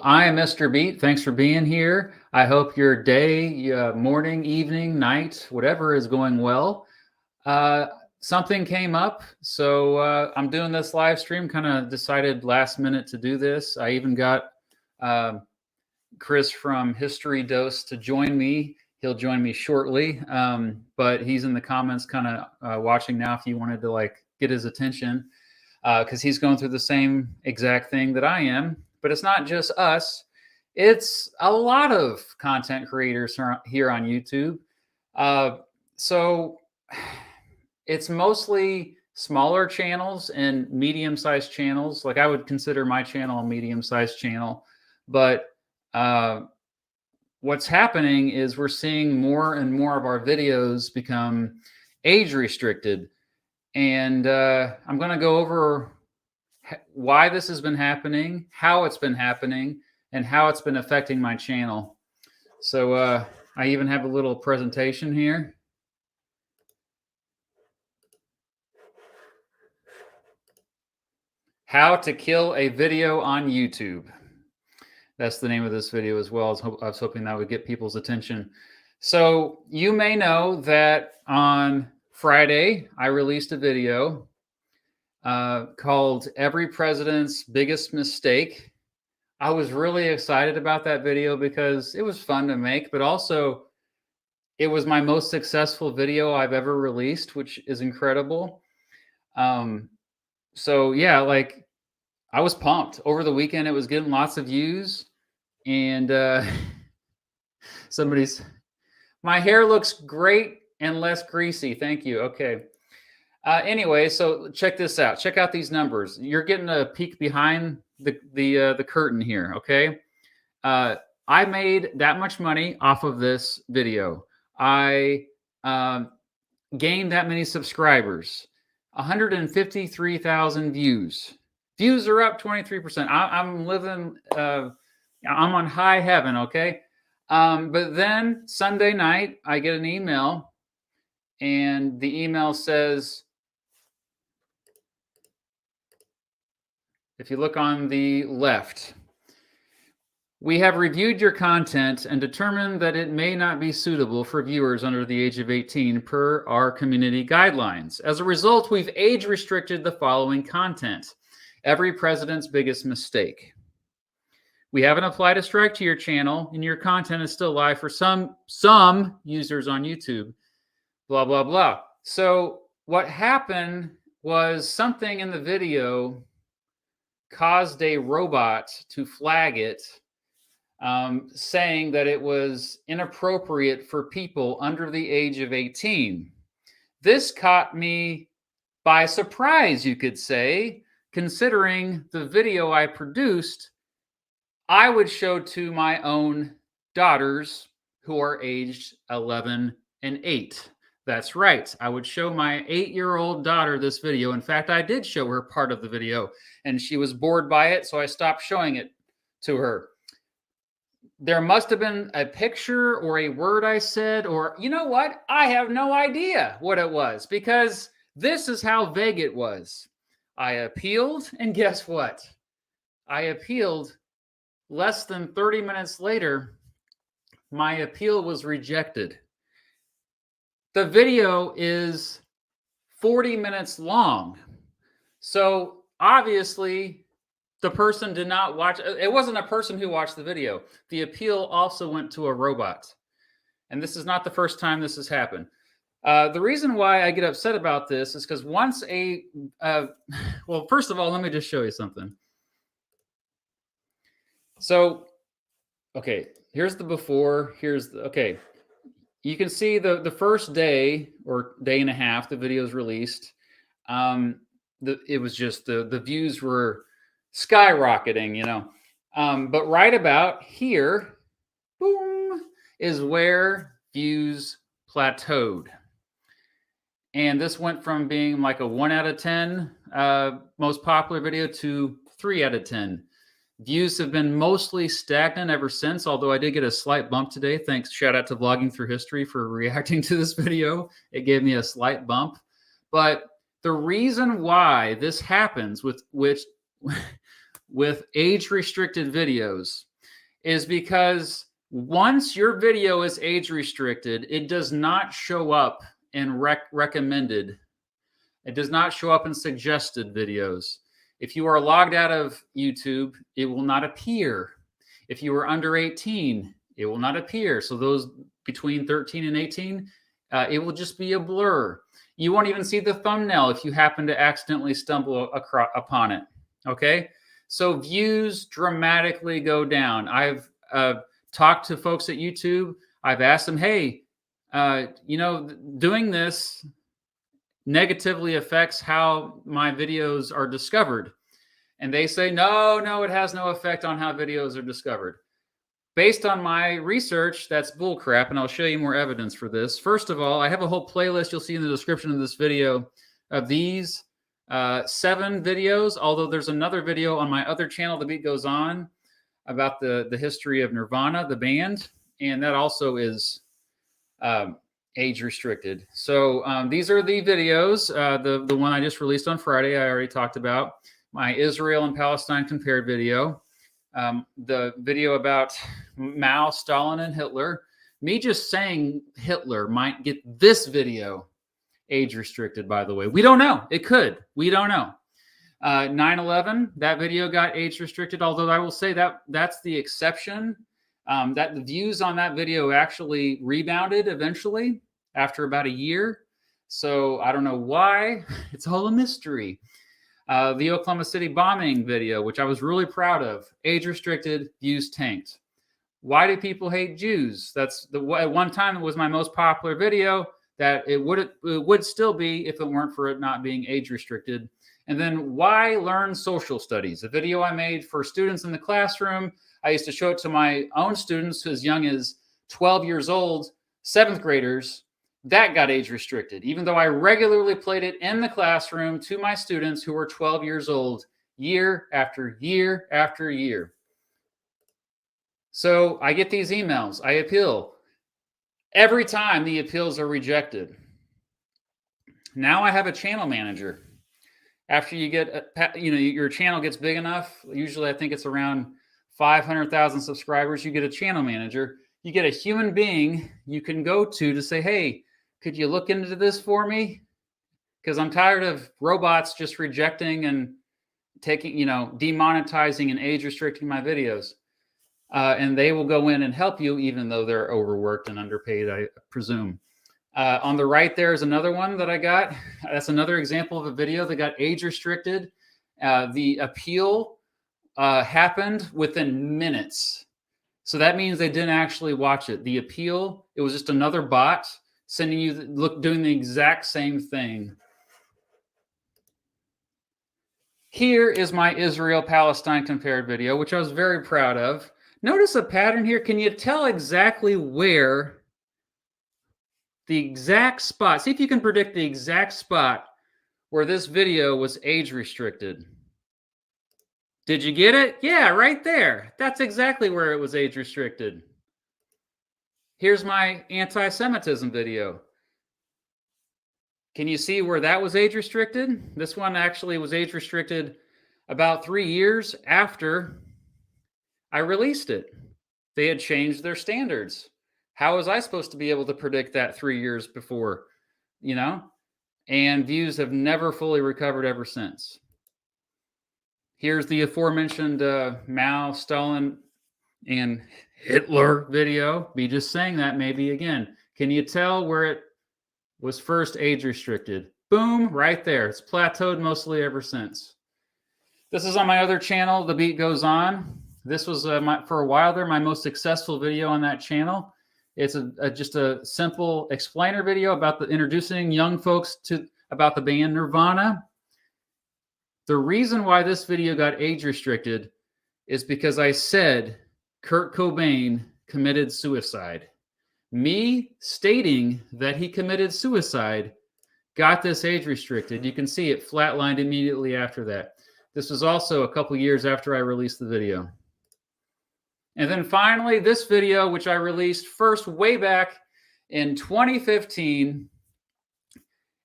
I am Mr. Beat. Thanks for being here. I hope your day, morning, evening, night, whatever is going well. Uh, Something came up, so I'm doing this live stream. Kind of decided last minute to do this. I even got uh, Chris from History Dose to join me. He'll join me shortly, but he's in the comments, kind of watching now. If you wanted to get his attention, because he's going through the same exact thing that I am. But it's not just us, it's a lot of content creators here on YouTube. So it's mostly smaller channels and medium-sized channels. Like, I would consider my channel a medium-sized channel. But what's happening is we're seeing more and more of our videos become age restricted. And I'm going to go over why this has been happening, how it's been happening, and how it's been affecting my channel. So I even have a little presentation here. How to kill a video on YouTube. That's the name of this video as well. I was hoping that would get people's attention. So you may know that on Friday, I released a video called Every President's Biggest Mistake. I was really excited about that video because it was fun to make, but also it was my most successful video I've ever released, which is incredible. So yeah, I was pumped. Over the weekend, it was getting lots of views. And my hair looks great and less greasy. Thank you. Okay. Anyway, so check this out. Check out these numbers. You're getting a peek behind the curtain here. Okay. I made that much money off of this video. I gained that many subscribers. 153,000 views. Views are up 23%. I'm living. I'm on high heaven. Okay. But then Sunday night, I get an email, and the email says, if you look on the left, we have reviewed your content and determined that it may not be suitable for viewers under the age of 18 per our community guidelines. As a result, we've age restricted the following content. Every President's Biggest Mistake. We haven't applied a strike to your channel, and your content is still live for some users on YouTube. Blah, blah, blah. So what happened was something in the video caused a robot to flag it, saying that it was inappropriate for people under the age of 18. This caught me by surprise, you could say, considering the video I produced, I would show to my own daughters who are aged 11 and 8. That's right. I would show my 8-year-old daughter this video. In fact, I did show her part of the video, and she was bored by it, so I stopped showing it to her. There must have been a picture or a word I said, or you know what? I have no idea what it was, because this is how vague it was. I appealed, and guess what? I appealed. Less than 30 minutes later, my appeal was rejected. The video is 40 minutes long. So obviously, the person did not watch. It wasn't a person who watched the video. The appeal also went to a robot. And this is not the first time this has happened. The reason why I get upset about this is because once well, first of all, let me just show you something. So, okay, here's the before, okay. You can see the first day or day and a half the video is released. It was just the views were skyrocketing, you know. But right about here, boom, is where views plateaued. And this went from being like a 1 out of 10 most popular video to 3 out of 10. Views have been mostly stagnant ever since, although I did get a slight bump today. Thanks, shout out to Vlogging Through History for reacting to this video. It gave me a slight bump. But the reason why this happens with age-restricted videos is because once your video is age restricted, it does not show up in recommended. It does not show up in suggested videos. If you are logged out of YouTube, it will not appear. If you are under 18, it will not appear. So those between 13 and 18, it will just be a blur. You won't even see the thumbnail if you happen to accidentally stumble upon it. Okay? So views dramatically go down. I've talked to folks at YouTube. I've asked them, hey, doing this negatively affects how my videos are discovered. And they say, no, it has no effect on how videos are discovered. Based on my research, that's bullcrap, and I'll show you more evidence for this. First of all, I have a whole playlist you'll see in the description of this video of these 7 videos, although there's another video on my other channel, The Beat Goes On, about the history of Nirvana, the band, and that also is age restricted. So these are the videos. The one I just released on Friday, I already talked about. My Israel and Palestine compared video. The video about Mao, Stalin, and Hitler. Me just saying Hitler might get this video age restricted, by the way. We don't know. It could. We don't know. 9/11, that video got age restricted, although I will say that that's the exception. That the views on that video actually rebounded eventually after about a year. So I don't know why. It's all a mystery. The Oklahoma City bombing video, which I was really proud of, age restricted, views tanked. Why do people hate Jews? That's at one time it was my most popular video. That it would still be if it weren't for it not being age restricted. And then why learn social studies? A video I made for students in the classroom. I used to show it to my own students as young as 12 years old, 7th graders. That got age restricted, even though I regularly played it in the classroom to my students who were 12 years old, year after year after year. So I get these emails. I appeal. Every time the appeals are rejected. Now I have a channel manager. After you get, your channel gets big enough, usually I think it's around 500,000 subscribers, you get a channel manager. You get a human being you can go to say, hey, could you look into this for me? Because I'm tired of robots just rejecting and taking, demonetizing and age restricting my videos. And they will go in and help you, even though they're overworked and underpaid, I presume. On the right, there's another one that I got. That's another example of a video that got age restricted. The appeal happened within minutes. So that means they didn't actually watch it. The appeal, it was just another bot sending you, doing the exact same thing. Here is my Israel-Palestine compared video, which I was very proud of. Notice a pattern here. Can you tell exactly where the exact spot? See if you can predict the exact spot where this video was age restricted. Did you get it? Yeah, right there. That's exactly where it was age restricted. Here's my anti-Semitism video. Can you see where that was age restricted? This one actually was age restricted about 3 years after I released it. They had changed their standards. How was I supposed to be able to predict that 3 years before, And views have never fully recovered ever since. Here's the aforementioned Mao, Stalin, and Hitler video. Be just saying that maybe again. Can you tell where it was first age restricted? Boom, right there. It's plateaued mostly ever since. This is on my other channel, The Beat Goes On. This was, for a while there, my most successful video on that channel. It's just a simple explainer video about introducing young folks about the band Nirvana. The reason why this video got age restricted is because I said Kurt Cobain committed suicide. Me stating that he committed suicide got this age restricted. You can see it flatlined immediately after that. This was also a couple years after I released the video. And then finally, this video, which I released first way back in 2015.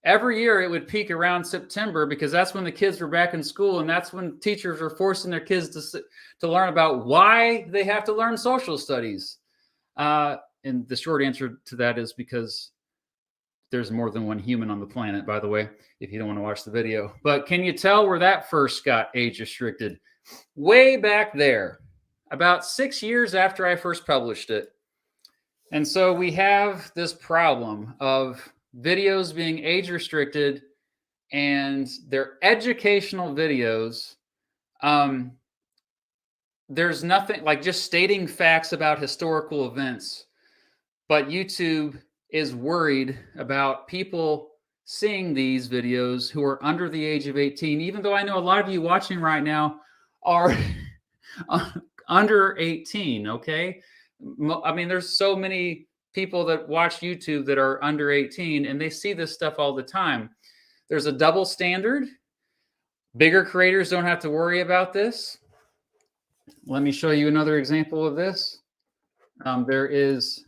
every year it would peak around September because that's when the kids were back in school, and that's when teachers are forcing their kids to learn about why they have to learn social studies. And the short answer to that is because there's more than one human on the planet, by the way, if you don't want to watch the video. But can you tell where that first got age restricted? Way back there, about 6 years after I first published it. And so we have this problem of videos being age restricted, and they're educational videos. There's nothing like just stating facts about historical events, but YouTube is worried about people seeing these videos who are under the age of 18, even though I know a lot of you watching right now are under 18, okay? I mean, there's so many people that watch YouTube that are under 18, and they see this stuff all the time. There's a double standard. Bigger creators don't have to worry about this. Let me show you another example of this. There is...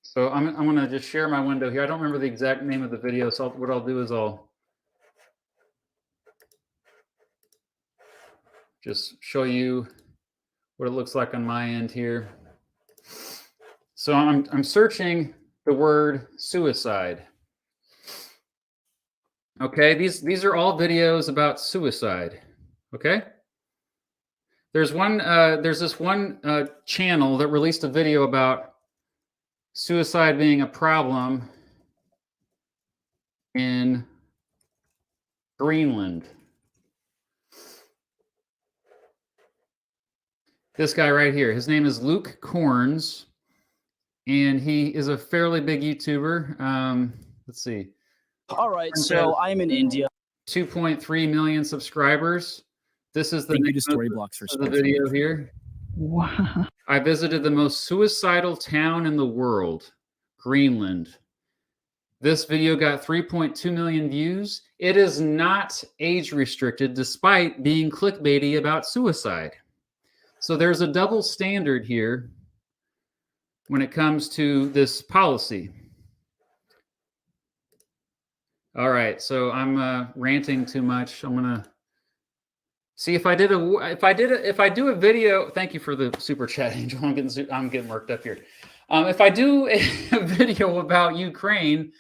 So I'm going to just share my window here. I don't remember the exact name of the video, so what I'll do is I'll just show you what it looks like on my end here. So I'm searching the word suicide. Okay, these are all videos about suicide. Okay, there's this one channel that released a video about suicide being a problem in Greenland. This guy right here, his name is Luke Corns, and he is a fairly big YouTuber. Let's see. All right, so I'm in India. 2.3 million subscribers. This is the name of the video here. Wow. I visited the most suicidal town in the world, Greenland. This video got 3.2 million views. It is not age restricted despite being clickbaity about suicide. So there's a double standard here when it comes to this policy. All right, so I'm ranting too much. I'm gonna see if I do a video. Thank you for the super chat, Angel. I'm getting worked up here. If I do a video about Ukraine,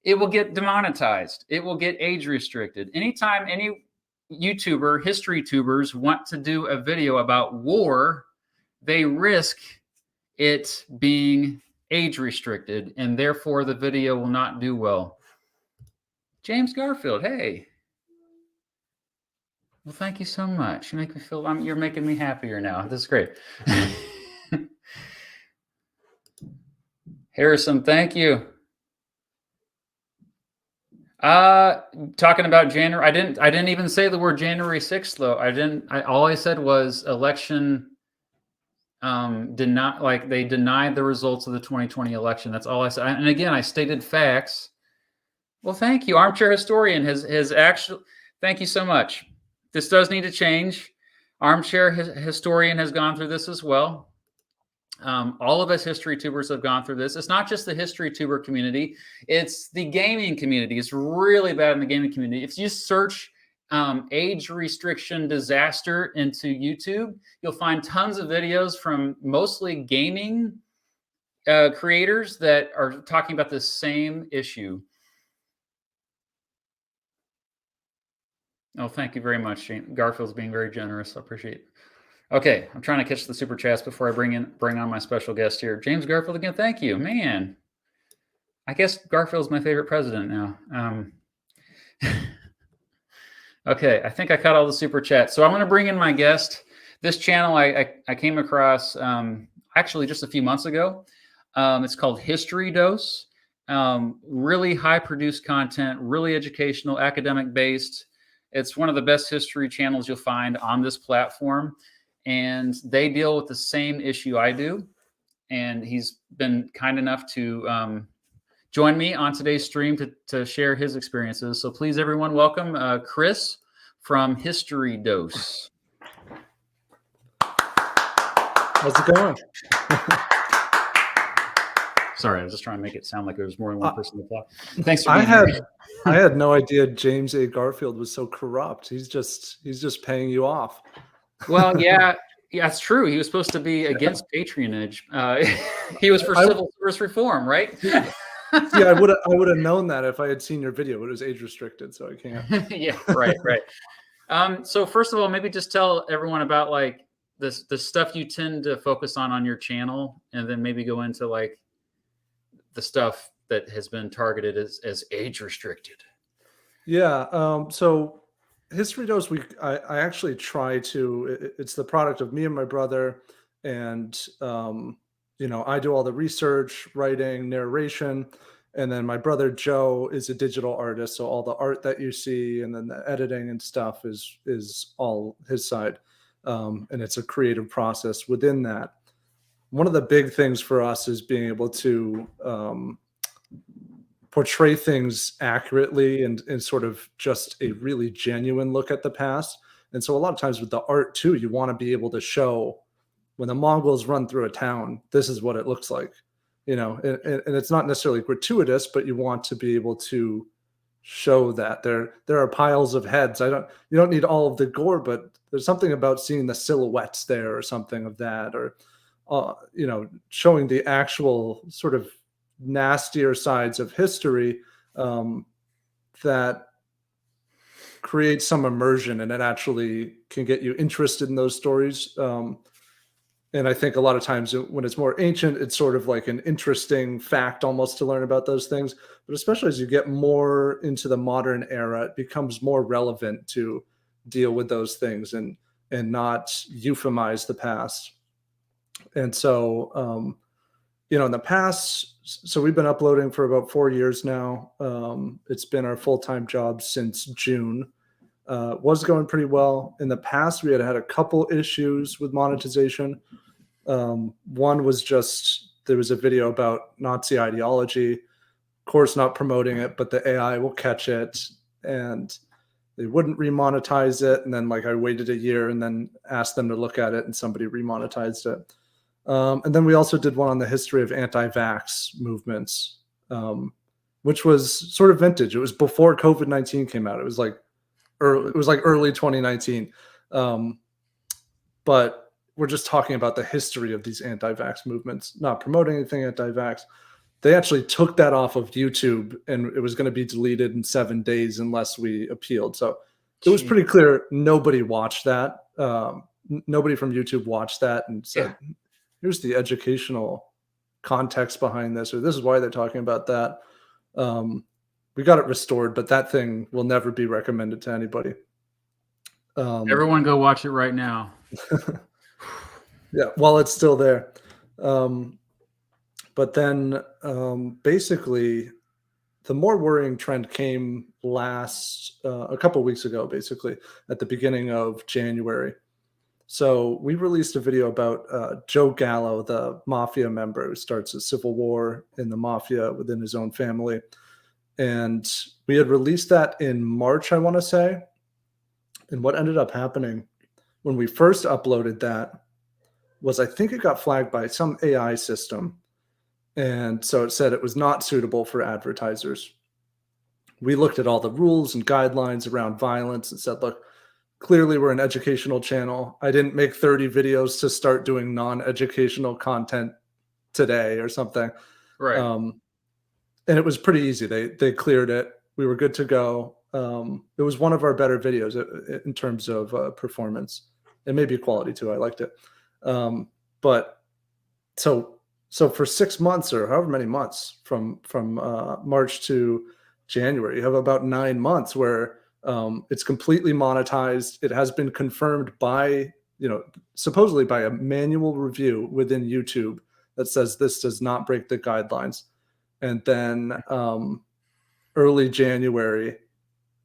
it will get demonetized. It will get age restricted. Anytime any YouTuber, Historytubers want to do a video about war, they risk it being age restricted, and therefore the video will not do well. James Garfield, hey. Well, thank you so much. You make me feel, you're making me happier now. This is great. Harrison, thank you. Talking about January, I didn't even say the word January 6th though. All I said was election they denied the results of the 2020 election. That's all I said. And again, I stated facts. Well, thank you. Armchair Historian has actually, thank you so much. This does need to change. Armchair Historian has gone through this as well. All of us Historytubers have gone through this. It's not just the Historytuber community. It's the gaming community. It's really bad in the gaming community. If you search age restriction disaster into YouTube, you'll find tons of videos from mostly gaming creators that are talking about the same issue. Oh, thank you very much. Garfield's being very generous. I appreciate it. Okay, I'm trying to catch the super chats before I bring on my special guest here. James Garfield again, thank you. Man, I guess Garfield's my favorite president now. Okay, I think I caught all the super chats. So I'm going to bring in my guest. This channel I came across actually just a few months ago. It's called History Dose. Really high produced content, really educational, academic based. It's one of the best history channels you'll find on this platform. And they deal with the same issue I do. And he's been kind enough to join me on today's stream to share his experiences. So please, everyone, welcome Chris from History Dose. How's it going? Sorry, I was just trying to make it sound like there was more than one person to talk. Thanks for I being had here. I had no idea James A. Garfield was so corrupt. He's just paying you off. Well, yeah, that's true. He was supposed to be against patronage. He was for civil service reform, right? Yeah, I would have known that if I had seen your video. It was age restricted, so I can't. Yeah, right. So first of all, maybe just tell everyone about like the stuff you tend to focus on your channel, and then maybe go into like the stuff that has been targeted as age restricted. Yeah. So History Dose Week, I actually try to. It's the product of me and my brother, and I do all the research, writing, narration, and then my brother Joe is a digital artist, so all the art that you see and then the editing and stuff is all his side, and it's a creative process within that. One of the big things for us is being able to portray things accurately and sort of just a really genuine look at the past. And so a lot of times with the art too, you want to be able to show when the Mongols run through a town, this is what it looks like, and it's not necessarily gratuitous, but you want to be able to show that there are piles of heads. You don't need all of the gore, but there's something about seeing the silhouettes there or something of that, or showing the actual sort of nastier sides of history that creates some immersion, and it actually can get you interested in those stories. And I think a lot of times when it's more ancient, it's sort of like an interesting fact almost to learn about those things. But especially as you get more into the modern era, it becomes more relevant to deal with those things and not euphemize the past. And so, in the past, so we've been uploading for about 4 years now. It's been our full-time job since June. Was going pretty well. In the past, we had a couple issues with monetization. One was just, there was a video about Nazi ideology, of course, not promoting it, but the AI will catch it and they wouldn't remonetize it. And then I waited a year and then asked them to look at it and somebody remonetized it. And then we also did one on the history of anti-vax movements, which was sort of vintage. It was before COVID-19 came out. It was early 2019. But we're just talking about the history of these anti-vax movements, not promoting anything anti-vax. They actually took that off of YouTube and it was going to be deleted in 7 days unless we appealed. So it was pretty clear nobody watched that. Nobody from YouTube watched that and said, here's the educational context behind this, or this is why they're talking about that. We got it restored, but that thing will never be recommended to anybody. Everyone go watch it right now. Yeah, while it's still there. But then basically the more worrying trend came a couple of weeks ago, basically at the beginning of January. So we released a video about Joe Gallo, the mafia member who starts a civil war in the mafia within his own family. And we had released that in March, I want to say. And what ended up happening when we first uploaded that was, I think it got flagged by some AI system. And so it said it was not suitable for advertisers. We looked at all the rules and guidelines around violence and said, look, clearly we're an educational channel. I didn't make 30 videos to start doing non-educational content today or something. Right. And it was pretty easy. They cleared it. We were good to go. It was one of our better videos in terms of performance and maybe quality too. I liked it. But so for 6 months or however many months from March to January, you have about 9 months where it's completely monetized. It has been confirmed by, supposedly by a manual review within YouTube that says this does not break the guidelines. And then early January,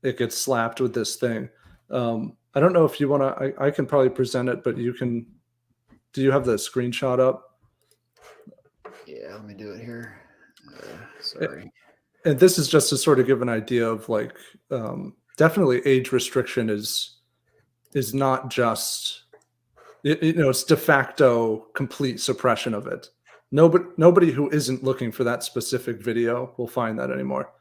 it gets slapped with this thing. I don't know if you want to, I can probably present it, but do you have the screenshot up? Yeah, let me do it here. Sorry. And this is just to sort of give an idea of definitely age restriction is not just, it's de facto complete suppression of it. Nobody who isn't looking for that specific video will find that anymore.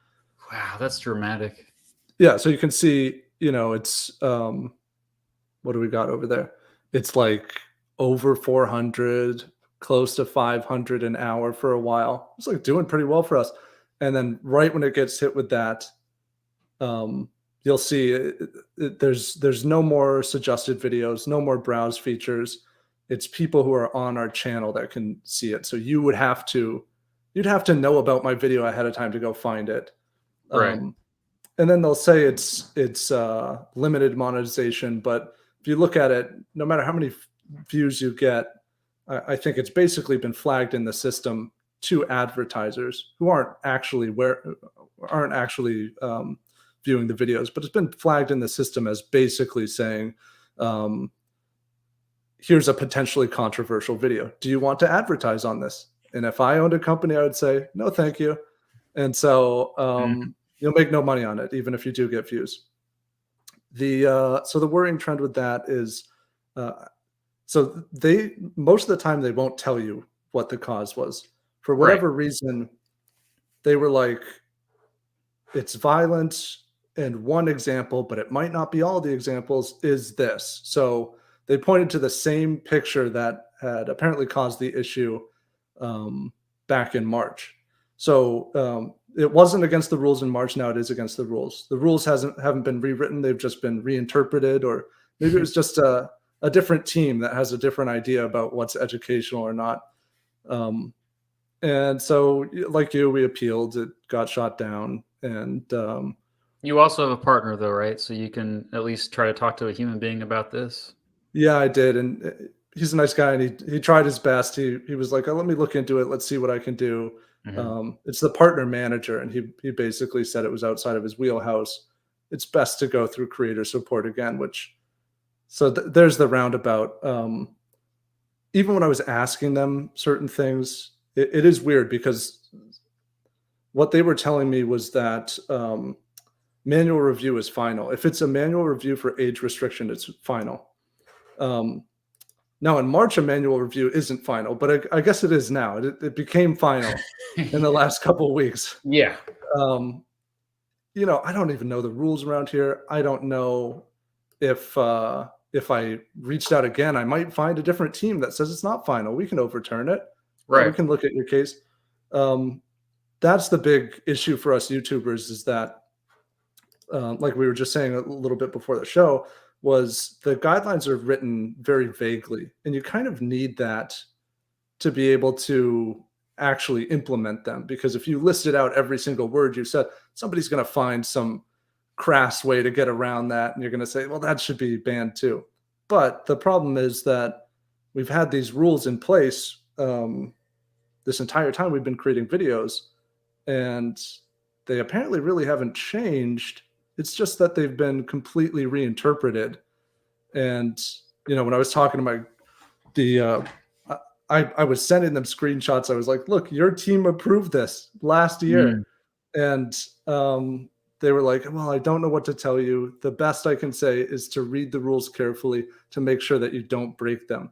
Wow, that's dramatic. Yeah, so you can see, it's what do we got over there? It's like over 400, close to 500 an hour for a while. It's like doing pretty well for us. And then right when it gets hit with that, you'll see there's no more suggested videos, no more browse features. It's people who are on our channel that can see it. So you'd have to know about my video ahead of time to go find it. Right. And then they'll say it's limited monetization, but if you look at it, no matter how many views you get, I think it's basically been flagged in the system to advertisers who aren't actually viewing the videos, but it's been flagged in the system as basically saying, here's a potentially controversial video. Do you want to advertise on this? And if I owned a company, I would say, no, thank you. And so you'll make no money on it, even if you do get views. So the worrying trend with that is, so most of the time they won't tell you what the cause was. For whatever reason, they were like, it's violence, and one example, but it might not be all the examples, is this. So they pointed to the same picture that had apparently caused the issue back in March. So it wasn't against the rules in March. Now it is against the rules. The rules haven't been rewritten. They've just been reinterpreted, or maybe it was just a different team that has a different idea about what's educational or not. And so, like you, we appealed. It got shot down. And you also have a partner, though, right? So you can at least try to talk to a human being about this. Yeah, I did. And he's a nice guy, and he tried his best. He was like, oh, let me look into it. Let's see what I can do. It's the partner manager, and he basically said it was outside of his wheelhouse. It's best to go through creator support again, so there's the roundabout. Even when I was asking them certain things, it is weird, because what they were telling me was that manual review is final. If it's a manual review for age restriction, it's final. Now in March, a manual review isn't final, but I guess it is now. It became final in the last couple of weeks. Yeah. I don't even know the rules around here. I don't know if I reached out again, I might find a different team that says it's not final. We can overturn it. Right. We can look at your case. That's the big issue for us YouTubers, is that, like we were just saying a little bit before the show, was the guidelines are written very vaguely, and you kind of need that to be able to actually implement them. Because if you listed out every single word you said, somebody's going to find some crass way to get around that, and you're going to say, well, that should be banned too. But the problem is that we've had these rules in place this entire time we've been creating videos, and they apparently really haven't changed. It's just that they've been completely reinterpreted. And when I was talking to I was sending them screenshots. I was like, look, your team approved this last year. And they were like, well, I don't know what to tell you. The best I can say is to read the rules carefully to make sure that you don't break them.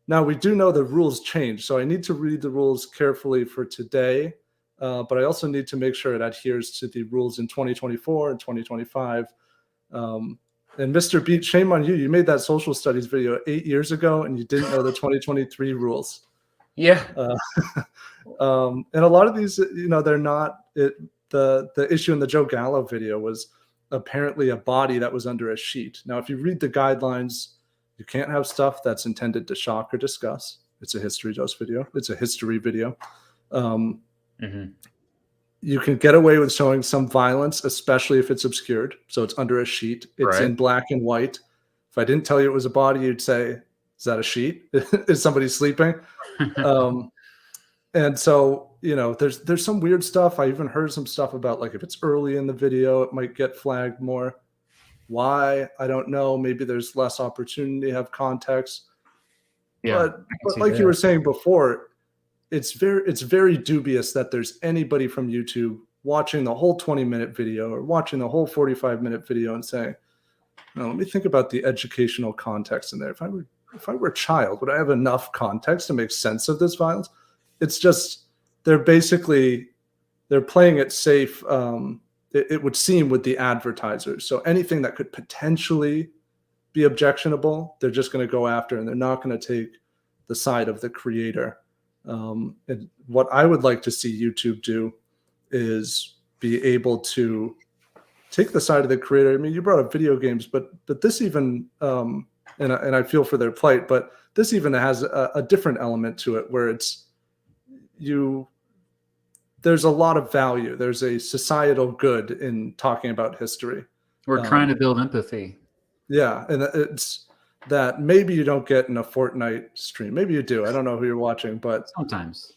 Now, we do know the rules change, so I need to read the rules carefully for today, but I also need to make sure it adheres to the rules in 2024 and 2025. And Mr. Beat, shame on you. You made that social studies video 8 years ago, and you didn't know the 2023 rules. Yeah. And a lot of these, they're not it. The issue in the Joe Gallo video was apparently a body that was under a sheet. Now, if you read the guidelines, you can't have stuff that's intended to shock or discuss. It's a history dose video. It's a history video. You can get away with showing some violence, especially if it's obscured. So it's under a sheet. It's in black and white. If I didn't tell you it was a body, you'd say, is that a sheet? Is somebody sleeping? And so, there's some weird stuff. I even heard some stuff about, like, if it's early in the video, it might get flagged more. Why? I don't know. Maybe there's less opportunity to have context. Yeah, but like you were saying before, it's very dubious that there's anybody from YouTube watching the whole 20-minute video or watching the whole 45-minute video and saying, no, let me think about the educational context in there. If I were a child, would I have enough context to make sense of this violence? it's just they're playing it safe. It would seem with the advertisers. So anything that could potentially be objectionable, they're just going to go after, and they're not going to take the side of the creator. And what I would like to see YouTube do is be able to take the side of the creator. I mean, you brought up video games, but this even, and I feel for their plight, but this even has a different element to it where there's a lot of value. There's a societal good in talking about history. We're trying to build empathy. Yeah, and it's that maybe you don't get in a Fortnite stream. Maybe you do. I don't know who you're watching, but sometimes.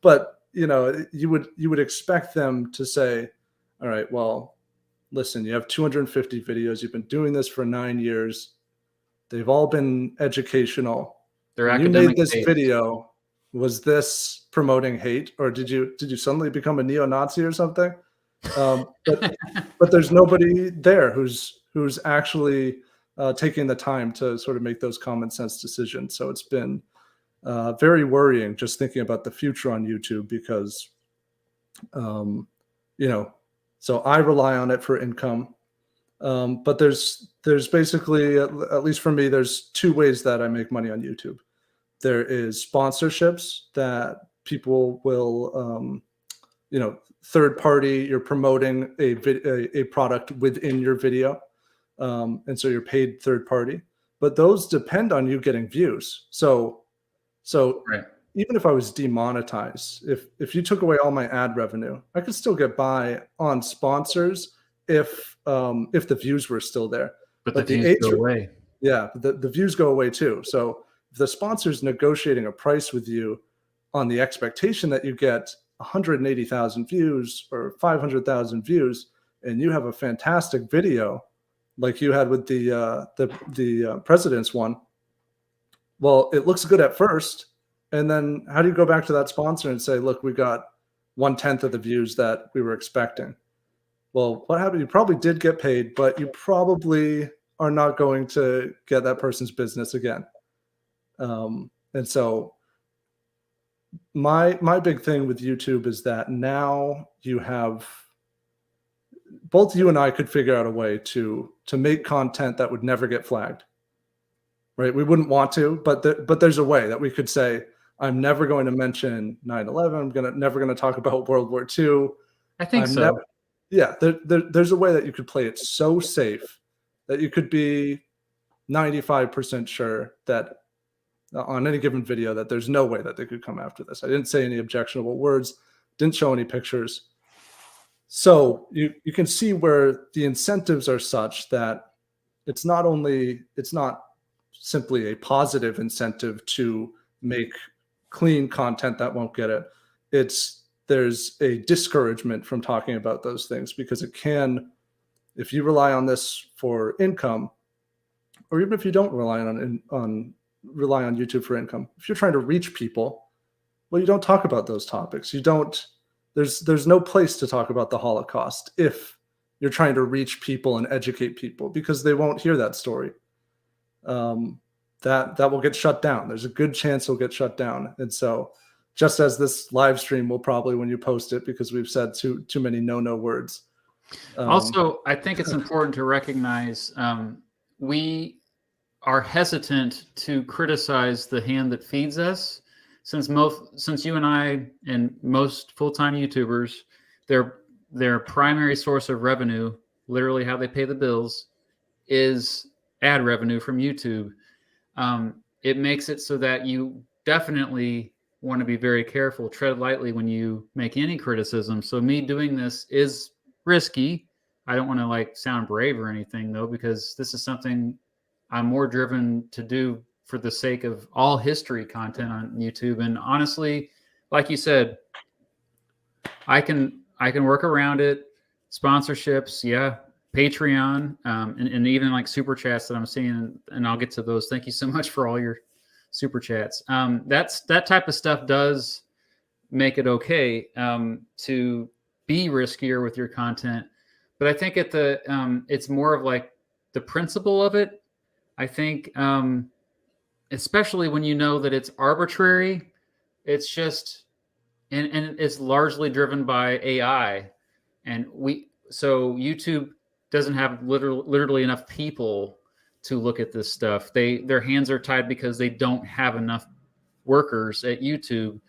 But you would expect them to say, all right, well, listen, you have 250 videos. You've been doing this for 9 years. They've all been educational. They're when academic. You made this based. video. Was this promoting hate, or did you suddenly become a neo-Nazi or something? But there's nobody there who's actually taking the time to sort of make those common sense decisions. So it's been very worrying just thinking about the future on YouTube because, so I rely on it for income. But there's basically, at least for me, there's two ways that I make money on YouTube. There is sponsorships that people will, third party, you're promoting a product within your video. And so you're paid third party, but those depend on you getting views. So right. Even if I was demonetized, if you took away all my ad revenue, I could still get by on sponsors if the views were still there. But the views go away. Yeah, the views go away too. So if the sponsor's negotiating a price with you on the expectation that you get 180,000 views or 500,000 views, and you have a fantastic video like you had with the president's one, well, it looks good at first, and then how do you go back to that sponsor and say, look, we got 1/10 of the views that we were expecting? Well, what happened? You probably did get paid, but you probably are not going to get that person's business again. And so my big thing with YouTube is that now you have, both you and I could figure out a way to make content that would never get flagged, right? We wouldn't want to, but there's a way that we could say, I'm never going to mention 9/11. I'm never going to talk about World War II. I think so. There's a way that you could play it so safe that you could be 95% sure that on any given video that there's no way that they could come after this. I didn't say any objectionable words, didn't show any pictures. So you can see where the incentives are such that it's not simply a positive incentive to make clean content that won't get it. There's a discouragement from talking about those things because it can, if you rely on this for income, or even if you don't rely on YouTube for income, if you're trying to reach people, well, you don't talk about those topics. There's no place to talk about the Holocaust if you're trying to reach people and educate people, because they won't hear that story. That will get shut down. There's a good chance it'll get shut down. And so just as this live stream will probably, when you post it, because we've said too many no words. Also, I think it's important to recognize we are hesitant to criticize the hand that feeds us, since you and I and most full-time YouTubers, their primary source of revenue, literally how they pay the bills, is ad revenue from YouTube. It makes it so that you definitely want to be very careful, tread lightly when you make any criticism. So me doing this is risky. I don't want to sound brave or anything though, because this is something I'm more driven to do for the sake of all history content on YouTube. And honestly, like you said, I can work around it. Sponsorships, yeah. Patreon, and even super chats that I'm seeing, and I'll get to those. Thank you so much for all your super chats. That type of stuff does make it okay to be riskier with your content, but I think it's more of the principle of it. I think especially when you know that it's arbitrary, It's just, and it's largely driven by AI. And so YouTube doesn't have literally enough people to look at this stuff. Their hands are tied because they don't have enough workers at YouTube.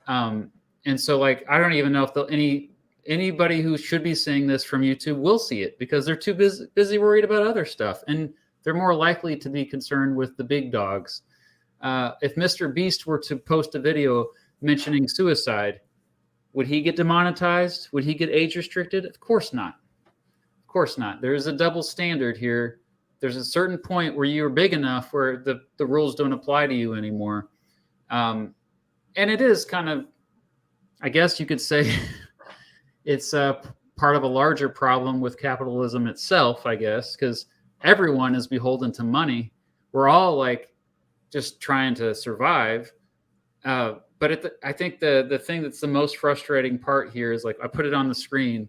And so, like, I don't even know if anybody who should be seeing this from YouTube will see it, because they're too busy worried about other stuff, and they're more likely to be concerned with the big dogs. If Mr. Beast were to post a video mentioning suicide, would he get demonetized? Would he get age restricted? Of course not. Of course not. There is a double standard here. There's a certain point where you're big enough where the rules don't apply to you anymore. And it is kind of, I guess you could say, it's part of a larger problem with capitalism itself, I guess, because everyone is beholden to money. We're all like just trying to survive. But I think the thing that's the most frustrating part here is, like, I put it on the screen.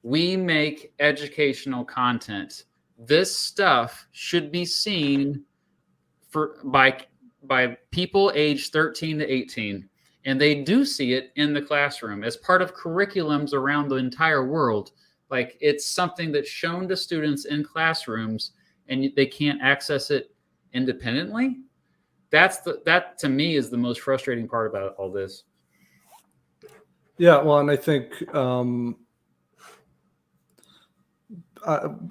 We make educational content. This stuff should be seen by people aged 13 to 18. And they do see it in the classroom as part of curriculums around the entire world. Like, it's something that's shown to students in classrooms, and they can't access it independently. That to me is the most frustrating part about all this. Yeah, well, and I think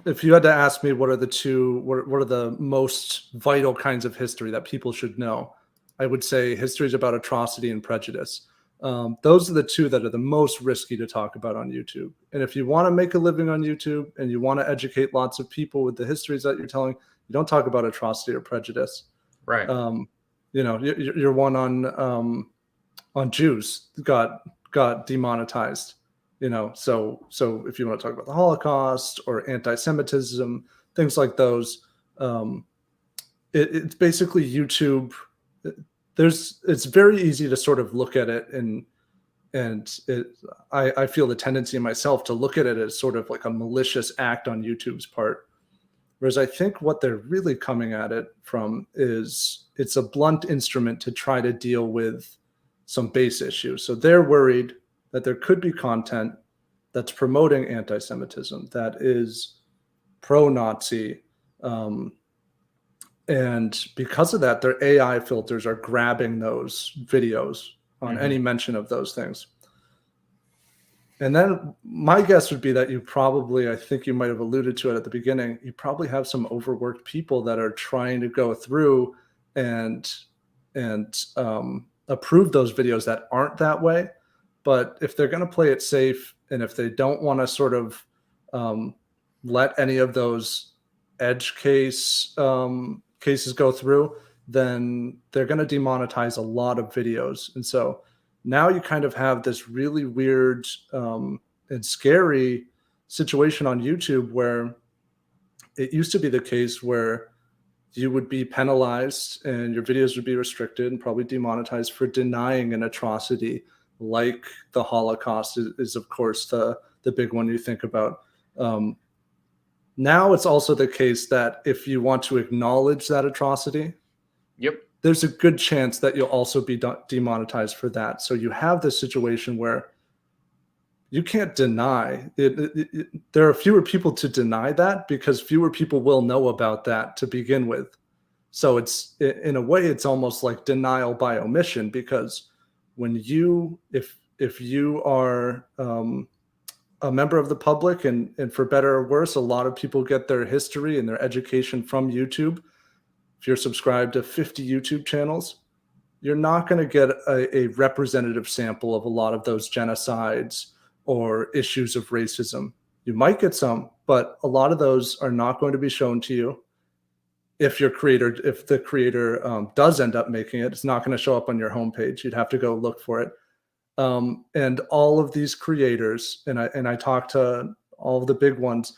if you had to ask me what are the most vital kinds of history that people should know, I would say history is about atrocity and prejudice. Those are the two that are the most risky to talk about on YouTube. And if you want to make a living on YouTube and you want to educate lots of people with the histories that you're telling, you don't talk about atrocity or prejudice. Right. Your one on Jews got demonetized. So if you want to talk about the Holocaust or anti-Semitism, things like those, it's basically YouTube. It's very easy to sort of look at it I feel the tendency in myself to look at it as sort of like a malicious act on YouTube's part. Whereas I think what they're really coming at it from is it's a blunt instrument to try to deal with some base issues. So they're worried that there could be content that's promoting anti-Semitism, that is pro-Nazi, and because of that, their AI filters are grabbing those videos on any mention of those things. And then my guess would be that I think you might have alluded to it at the beginning, you probably have some overworked people that are trying to go through and approve those videos that aren't that way. But if they're going to play it safe, and if they don't want to sort of let any of those edge cases go through, then they're going to demonetize a lot of videos. And so now you kind of have this really weird and scary situation on YouTube, where it used to be the case where you would be penalized and your videos would be restricted and probably demonetized for denying an atrocity, like the Holocaust is of course the big one you think about. Now it's also the case that if you want to acknowledge that atrocity, there's a good chance that you'll also be demonetized for that. So you have this situation where you can't deny it. There are fewer people to deny that, because fewer people will know about that to begin with. So it's, in a way, it's almost like denial by omission, because when if you are a member of the public, and for better or worse, a lot of people get their history and their education from YouTube. If you're subscribed to 50 YouTube channels, you're not going to get a representative sample of a lot of those genocides or issues of racism. You might get some, but a lot of those are not going to be shown to you. If the creator does end up making it, it's not going to show up on your homepage. You'd have to go look for it. And all of these creators, and I talked to all of the big ones,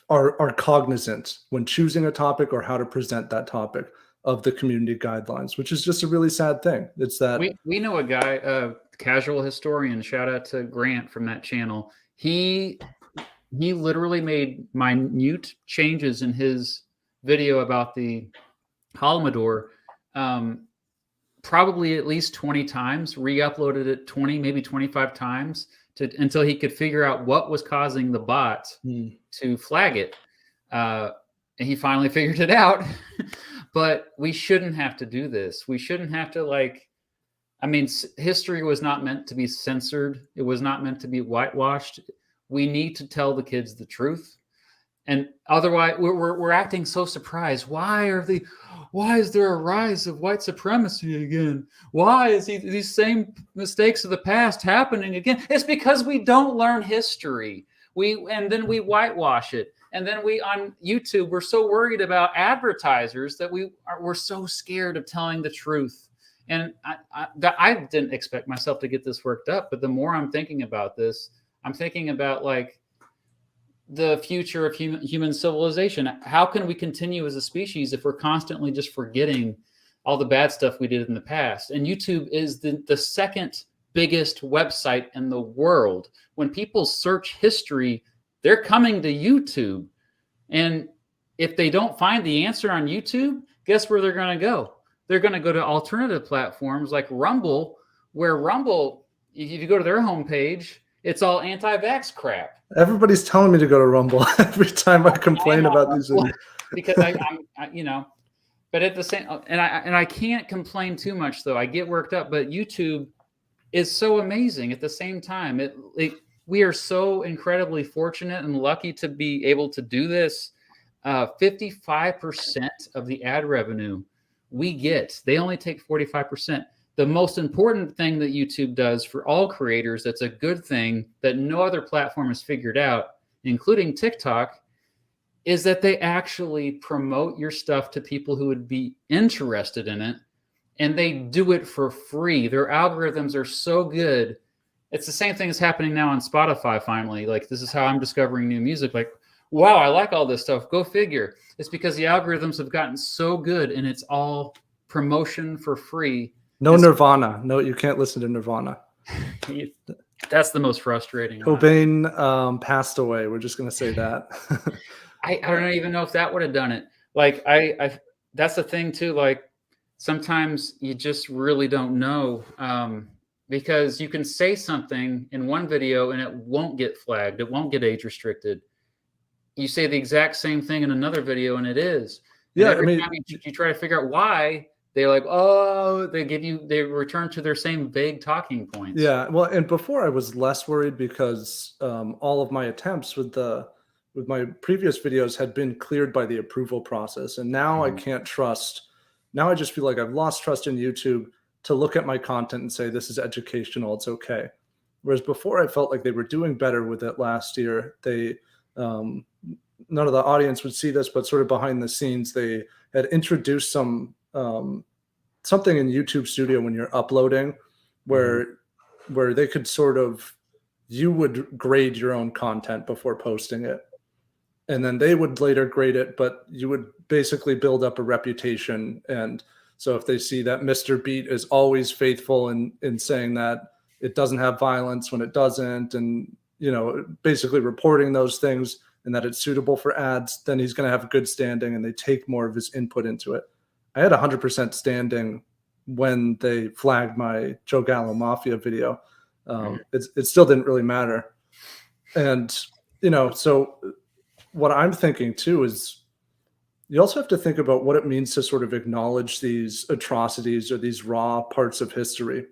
are cognizant when choosing a topic or how to present that topic of the community guidelines, which is just a really sad thing. It's that we know a guy, a casual historian, shout out to Grant from that channel. He literally made minute changes in his video about the Holodomor probably at least 20 times, re-uploaded it 20, maybe 25 times until he could figure out what was causing the bot to flag it. And he finally figured it out. But we shouldn't have to do this. We shouldn't have to, like, I mean, history was not meant to be censored. It was not meant to be whitewashed. We need to tell the kids the truth. And otherwise, we're acting so surprised. Why is there a rise of white supremacy again? Why is these same mistakes of the past happening again? It's because we don't learn history. And then we whitewash it. And then on YouTube, we're so worried about advertisers that we're so scared of telling the truth. And I didn't expect myself to get this worked up, but the more I'm thinking about this, I'm thinking about, like, the future of human civilization. How can we continue as a species if we're constantly just forgetting all the bad stuff we did in the past? And YouTube is the second biggest website in the world. When people search history, they're coming to YouTube. And if they don't find the answer on YouTube, guess where they're going to go? They're going to go to alternative platforms like Rumble, where Rumble, if you go to their homepage, it's all anti-vax crap. Everybody's telling me to go to Rumble every time I complain about these videos. Because I but at the same, and I can't complain too much, though. I get worked up, but YouTube is so amazing at the same time. We are so incredibly fortunate and lucky to be able to do this. 55% of the ad revenue we get, they only take 45%. The most important thing that YouTube does for all creators, that's a good thing that no other platform has figured out, including TikTok, is that they actually promote your stuff to people who would be interested in it, and they do it for free. Their algorithms are so good. It's the same thing that's happening now on Spotify, finally. Like, this is how I'm discovering new music. Like, wow, I like all this stuff. Go figure. It's because the algorithms have gotten so good, and it's all promotion for free. No Nirvana. No, you can't listen to Nirvana. That's the most frustrating. Cobain passed away. We're just going to say that. I don't even know if that would have done it. Like, that's the thing too. Like, sometimes you just really don't know, because you can say something in one video and it won't get flagged. It won't get age restricted. You say the exact same thing in another video and it is. And yeah, every time you try to figure out why, they're like, oh, they return to their same vague talking points. Yeah, well, and before I was less worried because all of my attempts with my previous videos had been cleared by the approval process, and now I can't trust. Now I just feel like I've lost trust in YouTube to look at my content and say this is educational, it's okay. Whereas before I felt like they were doing better with it last year. They none of the audience would see this, but sort of behind the scenes, they had introduced something in YouTube Studio when you're uploading where they could sort of, you would grade your own content before posting it. And then they would later grade it, but you would basically build up a reputation. And so if they see that Mr. Beat is always faithful in saying that it doesn't have violence when it doesn't, and, you know, basically reporting those things and that it's suitable for ads, then he's going to have a good standing, and they take more of his input into it. I had 100% standing when they flagged my Joe Gallo Mafia video. It still didn't really matter. And, you know, so what I'm thinking too is you also have to think about what it means to sort of acknowledge these atrocities or these raw parts of history,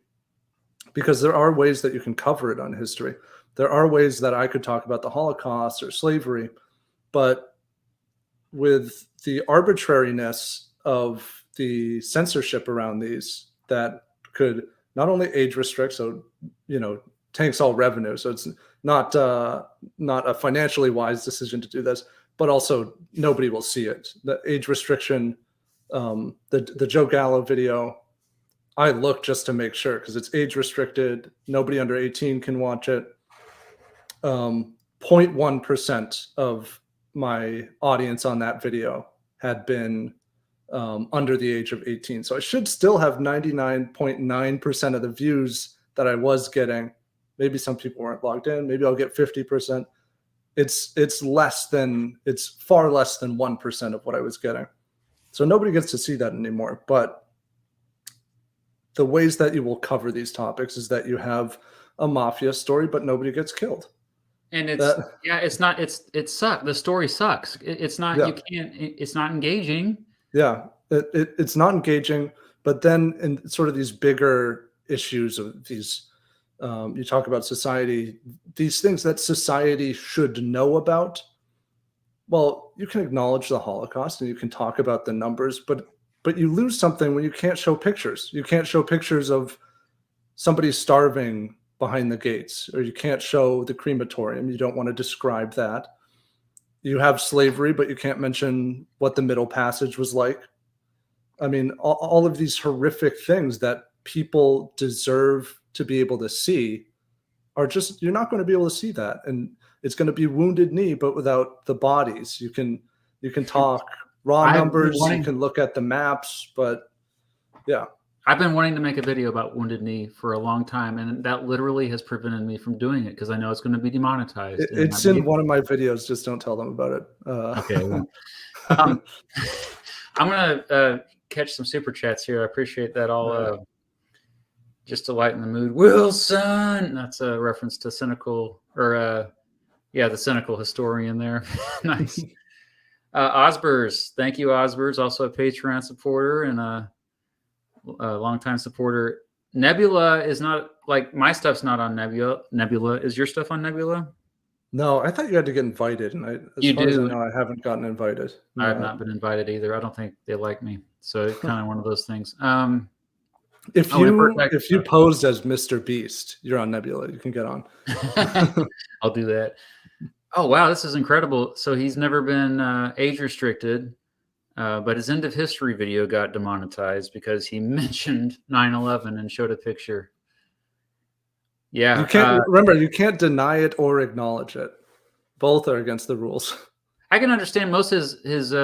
because there are ways that you can cover it on history. There are ways that I could talk about the Holocaust or slavery, but with the arbitrariness of the censorship around these, that could not only age restrict, so, you know, tanks all revenue. So it's not a financially wise decision to do this, but also nobody will see it. The age restriction, the Joe Gallo video, I look just to make sure because it's age restricted. Nobody under 18 can watch it. 0.1% of my audience on that video had been under the age of 18. So I should still have 99.9% of the views that I was getting. Maybe some people weren't logged in. Maybe I'll get 50%. It's far less than 1% of what I was getting. So nobody gets to see that anymore. But the ways that you will cover these topics is that you have a mafia story, but nobody gets killed. And it's not, it sucks. The story sucks. It's not, Yeah. you can't, it's not engaging. Yeah, it's not engaging. But then in sort of these bigger issues of these, you talk about society, these things that society should know about. Well, you can acknowledge the Holocaust and you can talk about the numbers, but you lose something when you can't show pictures. You can't show pictures of somebody starving behind the gates, or you can't show the crematorium. You don't want to describe that. You have slavery, but you can't mention what the Middle Passage was like. I mean, all of these horrific things that people deserve to be able to see are just, you're not going to be able to see that. And it's going to be Wounded Knee, but without the bodies. You can talk raw numbers, you can look at the maps, but yeah. I've been wanting to make a video about Wounded Knee for a long time, and that literally has prevented me from doing it because I know it's going to be demonetized. It's in one of my videos. Just don't tell them about it. Okay. Well, I'm going to catch some super chats here. I appreciate that all. Just to lighten the mood. Wilson! That's a reference to cynical, or the cynical historian there. Nice. Osbers. Thank you, Osbers. Also a Patreon supporter and a longtime supporter. Nebula is not, like, my stuff's not on Nebula. Is your stuff on Nebula? No, I thought you had to get invited, and as far as I know, I haven't gotten invited. I have not been invited either. I don't think they like me, so it's kind of one of those things. If you posed as Mr. Beast, you're on Nebula. You can get on. I'll do that. Oh, wow, this is incredible. So he's never been age restricted, but his end of history video got demonetized because he mentioned 9/11 and showed a picture. Yeah. You can't remember, you can't deny it or acknowledge it. Both are against the rules. I can understand most of his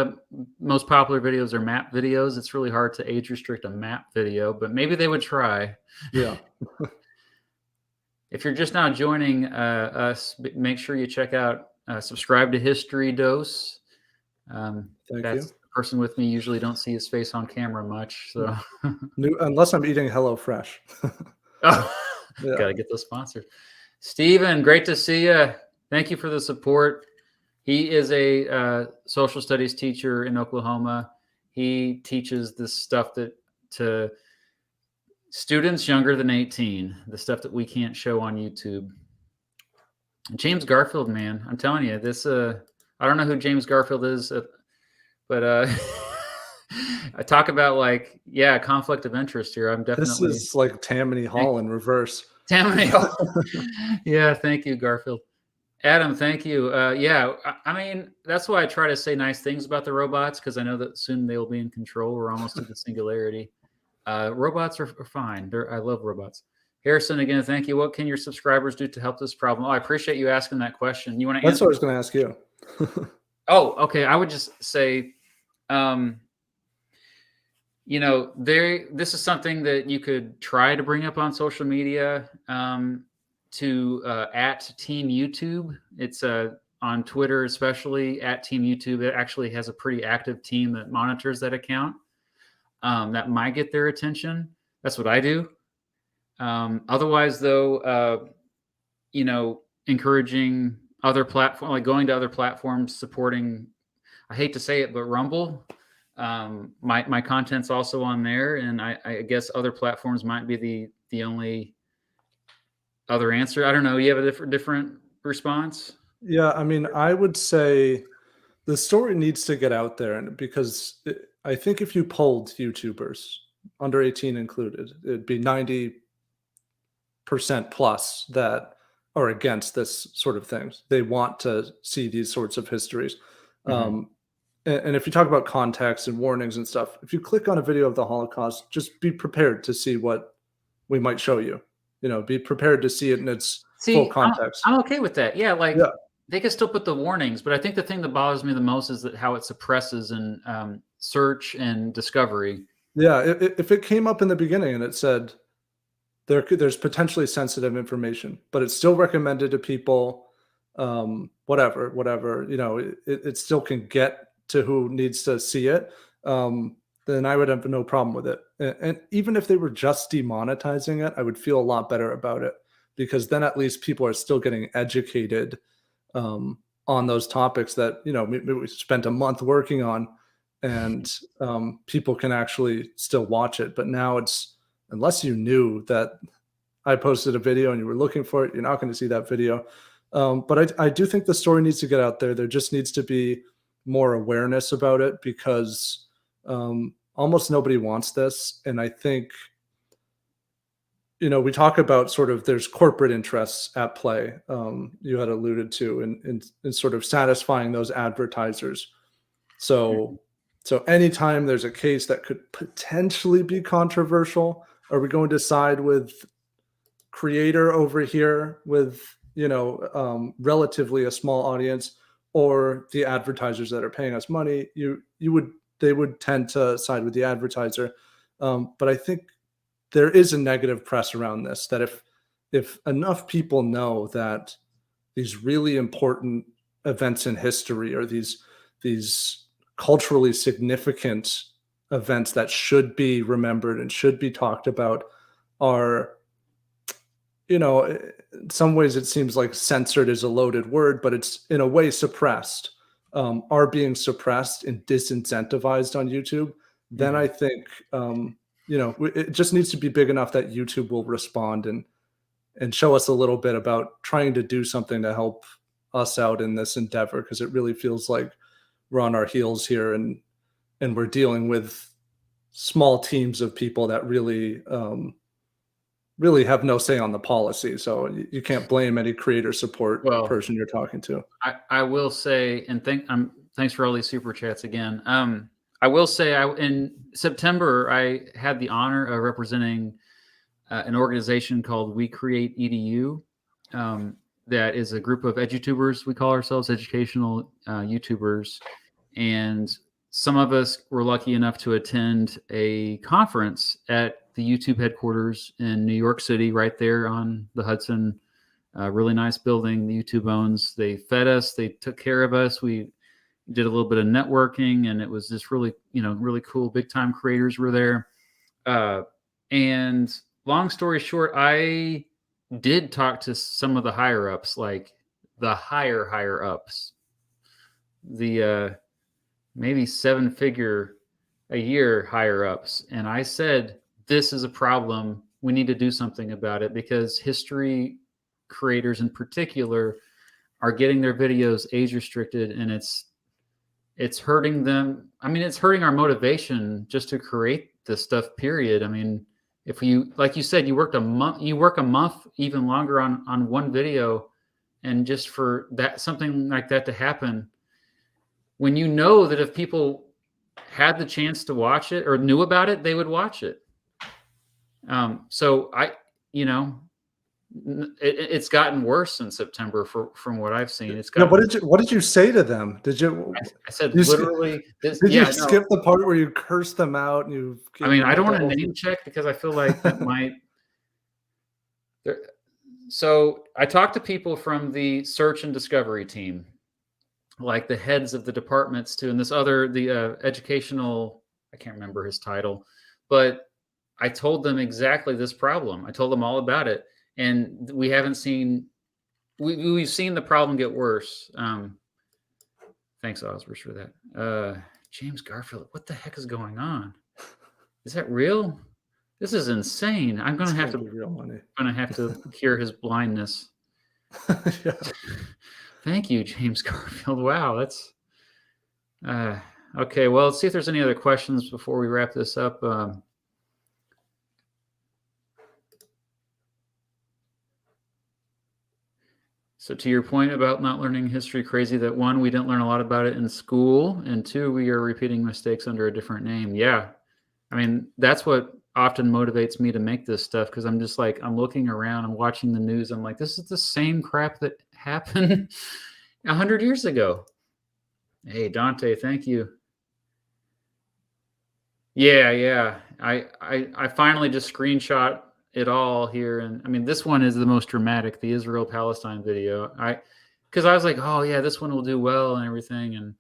most popular videos are map videos. It's really hard to age restrict a map video, but maybe they would try. Yeah. If you're just now joining us, make sure you check out, subscribe to History Dose. That's the person with me. Usually don't see his face on camera much. So unless I'm eating HelloFresh. Oh, yeah. Gotta get those sponsors. Steven, great to see you. Thank you for the support. He is a social studies teacher in Oklahoma. He teaches this stuff to students younger than 18, the stuff that we can't show on YouTube. James Garfield, man, I'm telling you, this, I don't know who James Garfield is, but I talk about, like, conflict of interest here. I'm definitely. This is like Tammany Hall in reverse. Tammany Hall. Yeah, thank you, Garfield. Adam, thank you. I mean, that's why I try to say nice things about the robots, because I know that soon they will be in control. We're almost to the singularity. Robots are fine. I love robots. Harrison, again, thank you. What can your subscribers do to help this problem? Oh, I appreciate you asking that question. You want to answer? That's what I was going to ask you. Oh, okay. I would just say, this is something that you could try to bring up on social media. To at Team YouTube. It's on Twitter, especially at Team YouTube. It actually has a pretty active team that monitors that account. That might get their attention. That's what I do. Otherwise, though, encouraging other platforms, like going to other platforms, supporting, I hate to say it, but Rumble. My content's also on there, and I guess other platforms might be the only other answer. I don't know. You have a different response? Yeah, I mean, I would say the story needs to get out there, and because I think if you polled YouTubers, under 18 included, it'd be 90% plus that are against this sort of things. They want to see these sorts of histories. Mm-hmm. And if you talk about context and warnings and stuff, if you click on a video of the Holocaust, just be prepared to see what we might show you. Be prepared to see it in its full context. I'm okay with that. Yeah, they can still put the warnings, but I think the thing that bothers me the most is that how it suppresses in search and discovery. Yeah, if it came up in the beginning and it said there's potentially sensitive information, but it's still recommended to people, whatever, it still can get to who needs to see it. Then then I would have no problem with it. And even if they were just demonetizing it, I would feel a lot better about it, because then at least people are still getting educated on those topics that, you know, maybe we spent a month working on, and people can actually still watch it. But now it's, unless you knew that I posted a video and you were looking for it, you're not going to see that video. But I do think the story needs to get out there. There just needs to be more awareness about it, because almost nobody wants this. And I think, you know, we talk about sort of there's corporate interests at play, you had alluded to, in sort of satisfying those advertisers. So anytime there's a case that could potentially be controversial, are we going to side with creator over here with, you know, relatively a small audience, or the advertisers that are paying us money? They would tend to side with the advertiser. But I think there is a negative press around this, that if enough people know that these really important events in history, or these culturally significant events that should be remembered and should be talked about, are, you know, in some ways it seems like censored is a loaded word, but it's in a way suppressed, are being suppressed and disincentivized on YouTube, then I think, you know, it just needs to be big enough that YouTube will respond and show us a little bit about trying to do something to help us out in this endeavor, because it really feels like we're on our heels here, and we're dealing with small teams of people that really really have no say on the policy. So you can't blame any creator support person you're talking to. I will say, and thanks for all these super chats again. I will say, in September, I had the honor of representing an organization called We Create EDU. That is a group of edutubers. We call ourselves educational YouTubers. And some of us were lucky enough to attend a conference at the YouTube headquarters in New York City, right there on the Hudson. Really nice building the YouTube owns. They fed us. They took care of us. We did a little bit of networking, and it was just really, you know, really cool. Big time creators were there. And long story short, I did talk to some of the higher ups, like the higher ups, the maybe 7-figure a year higher ups. And I said, this is a problem. We need to do something about it, because history creators in particular are getting their videos age restricted, and it's hurting them. I mean, it's hurting our motivation just to create this stuff, period. I mean, if you, like you said, you work a month, even longer on one video, and just for that, something like that to happen, when you know that if people had the chance to watch it or knew about it, they would watch it. So you know, it's gotten worse in September from what I've seen. It's gotten, what did you say to them? Did you? I said literally. Did you skip the part where you cursed them out? And I mean, I don't want to name check, because I feel like that might. So I talked to people from the search and discovery team, like the heads of the departments too, and the educational, I can't remember his title, but I told them exactly this problem. I told them all about it, and we haven't seen, we've seen the problem get worse. Thanks, Osbers, for that. James Garfield, what the heck is going on? Is that real? This is insane. I'm gonna have to cure his blindness. Yeah. Thank you, James Garfield. Wow, that's okay. Well, let's see if there's any other questions before we wrap this up. So to your point about not learning history, crazy that one, we didn't learn a lot about it in school, and two, we are repeating mistakes under a different name. Yeah. I mean, that's what often motivates me to make this stuff, because I'm just like, I'm looking around and watching the news. I'm like, this is the same crap that happened 100 years ago. Hey, Dante, thank you. Yeah. I finally just screenshot it all here, and I mean, this one is the most dramatic, the Israel Palestine video. Because I was like, oh yeah, this one will do well and everything, and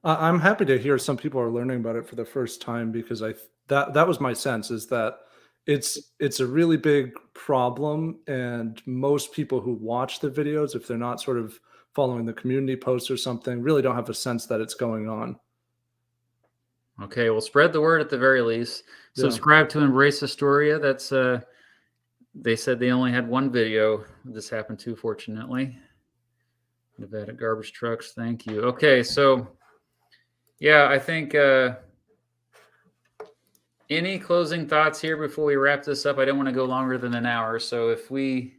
I'm happy to hear some people are learning about it for the first time because that was my sense is that it's a really big problem, and most people who watch the videos, if they're not sort of following the community posts or something, really don't have a sense that it's going on. Okay, well, spread the word at the very least. Yeah. Subscribe to Embrace Astoria. That's they said they only had one video this happened to, fortunately. Nevada garbage trucks, thank you. Okay, so yeah, I think any closing thoughts here before we wrap this up? I don't want to go longer than an hour, so if we've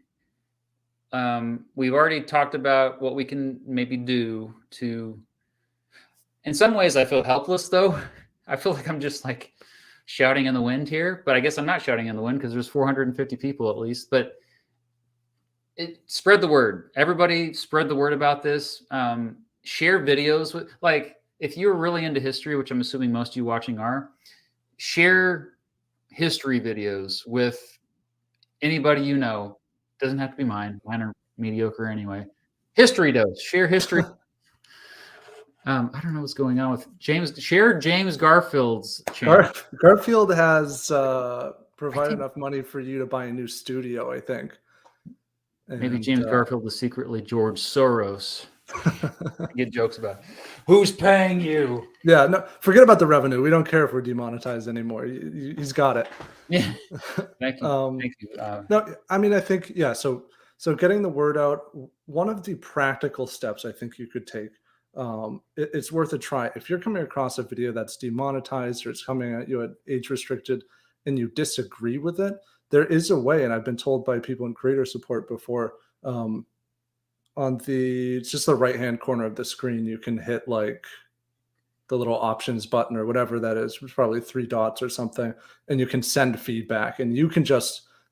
already talked about what we can maybe do to. In some ways, I feel helpless, though. I feel like I'm just like shouting in the wind here, but I guess I'm not shouting in the wind because there's 450 people at least. But spread the word. Everybody spread the word about this. Share videos with, like, if you're really into history, which I'm assuming most of you watching are, share history videos with anybody you know. Doesn't have to be mine. Mine are mediocre anyway. History does. Share history. I don't know what's going on with James. Share James Garfield's channel. Garfield has provided enough money for you to buy a new studio, I think. Maybe James Garfield was secretly George Soros. I get jokes about who's paying you. Yeah, no, forget about the revenue. We don't care if we're demonetized anymore. He's got it. Yeah, thank you. Thank you. No, I mean, I think So getting the word out. One of the practical steps I think you could take. It's worth a try. If you're coming across a video that's demonetized or it's coming at you at age restricted, and you disagree with it, there is a way, and I've been told by people in creator support before. On just the right hand corner of the screen, you can hit like the little options button or whatever that is. It's probably 3 dots or something, and you can send feedback, and you can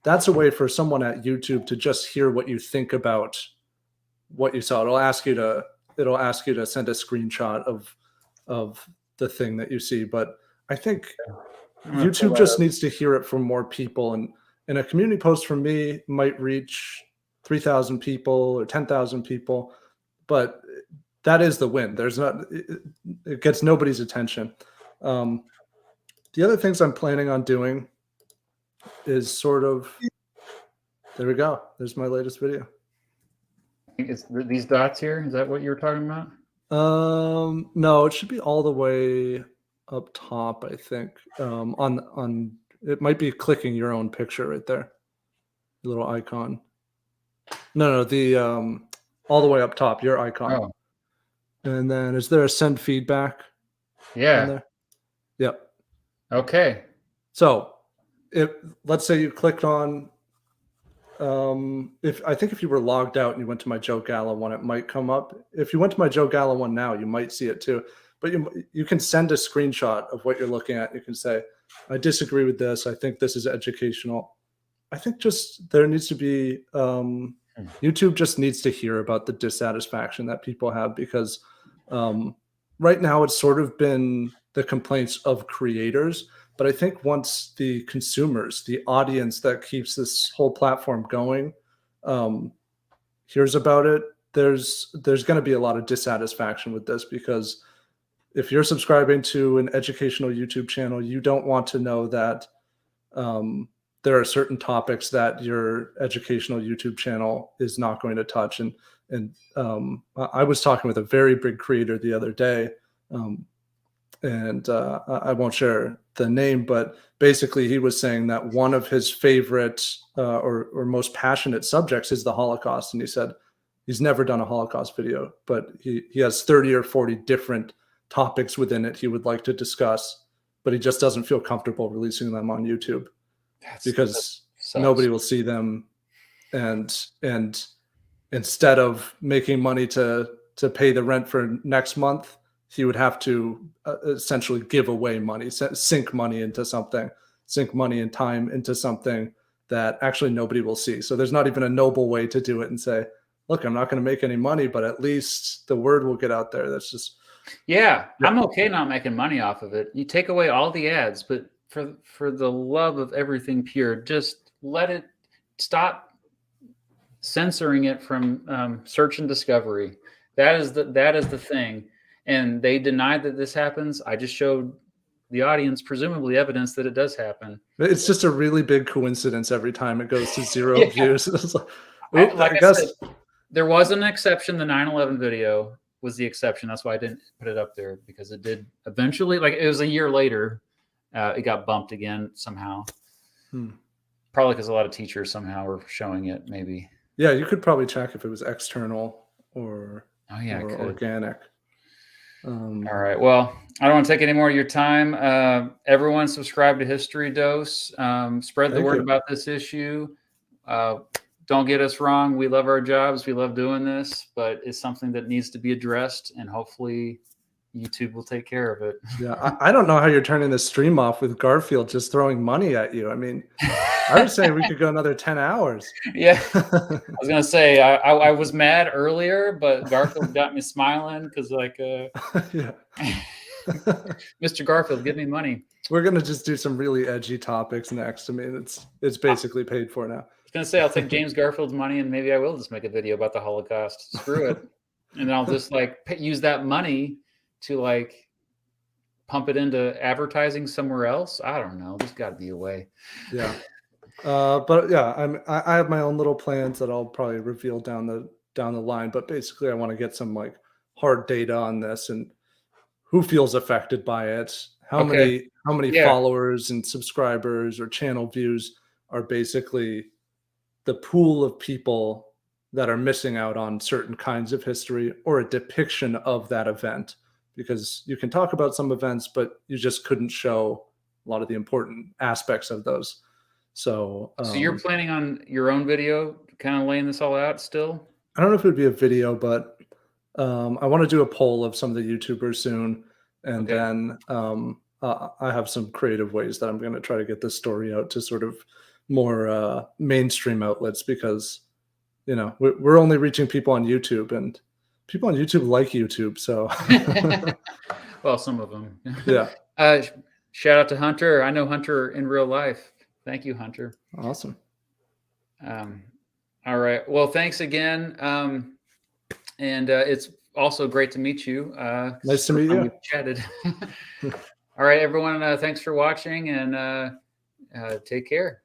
that's a way for someone at YouTube to just hear what you think about what you saw. It'll ask you to send a screenshot of the thing that you see. But I think YouTube just needs to hear it from more people, and a community post from me might reach 3,000 people or 10,000 people, but that is the win. It gets nobody's attention. The other things I'm planning on doing is sort of, there we go. There's my latest video. Is these dots here? Is that what you were talking about? No, it should be all the way up top, I think. On it might be clicking your own picture right there. The little icon. No, the all the way up top, your icon. Oh. And then is there a send feedback? Yeah. There? Yep. Okay. So let's say you clicked on if you were logged out and you went to my Joe Gala one, it might come up. If you went to my Joe Gala one now, you might see it too. But you can send a screenshot of what you're looking at. You can say, I disagree with this. I think this is educational. I think just there needs to be YouTube just needs to hear about the dissatisfaction that people have, because right now it's sort of been the complaints of creators. But I think once the consumers, the audience that keeps this whole platform going, hears about it, there's going to be a lot of dissatisfaction with this, because if you're subscribing to an educational YouTube channel, you don't want to know that there are certain topics that your educational YouTube channel is not going to touch. And I was talking with a very big creator the other day, and I won't share the name, but basically he was saying that one of his favorite or most passionate subjects is the Holocaust. And he said he's never done a Holocaust video, but he has 30 or 40 different topics within it he would like to discuss, but he just doesn't feel comfortable releasing them on YouTube because nobody will see them. And instead of making money to pay the rent for next month, he would have to essentially give away money, sink money and time into something that actually nobody will see. So there's not even a noble way to do it and say, look, I'm not going to make any money, but at least the word will get out there. That's just. Yeah, I'm okay not making money off of it. You take away all the ads, but for the love of everything pure, just let it stop censoring it from search and discovery. That is the thing. and they denied that this happens. I just showed the audience presumably evidence that it does happen. It's just a really big coincidence every time it goes to 0 Yeah. views. It's Like I I guess said, there was an exception. The 9/11 video was the exception. That's why I didn't put it up there, because it did eventually, like it was a year later, it got bumped again somehow. Probably because a lot of teachers somehow were showing it, maybe. Yeah, you could probably check if it was external or, Oh yeah, or I could. organic. All right. Well, I don't want to take any more of your time. Everyone subscribe to History Dose. Spread the Thank word you. about this issue. Don't get us wrong. We love our jobs. We love doing this, but it's something that needs to be addressed, and hopefully YouTube will take care of it. Yeah, I don't know how you're turning the stream off with Garfield just throwing money at you. I mean, I was saying we could go another 10 hours. Yeah. I was going to say, I was mad earlier, but Garfield got me smiling because, like, Yeah. Mr. Garfield, give me money. We're going to just do some really edgy topics next. I mean, it's basically paid for now. I was going to say, I'll take James Garfield's money, and maybe I will just make a video about the Holocaust. Screw it. And then I'll just, like, use that money to, like, pump it into advertising somewhere else. I don't know. There's got to be a way. Yeah. But yeah, I have my own little plans that I'll probably reveal down the line. But basically, I want to get some like hard data on this and who feels affected by it, how many followers and subscribers or channel views are basically the pool of people that are missing out on certain kinds of history or a depiction of that event. Because you can talk about some events, but you just couldn't show a lot of the important aspects of those. So you're planning on your own video, kind of laying this all out still? I don't know if it would be a video, but I want to do a poll of some of the YouTubers soon. And then I have some creative ways that I'm going to try to get this story out to sort of more mainstream outlets, because, you know, we're only reaching people on YouTube, and people on YouTube like YouTube. So, well, some of them. Yeah. Shout out to Hunter. I know Hunter in real life. Thank you, Hunter. Awesome. All right. Well, thanks again. And it's also great to meet you. Nice to meet you. We've chatted. All right, everyone. Thanks for watching, and take care.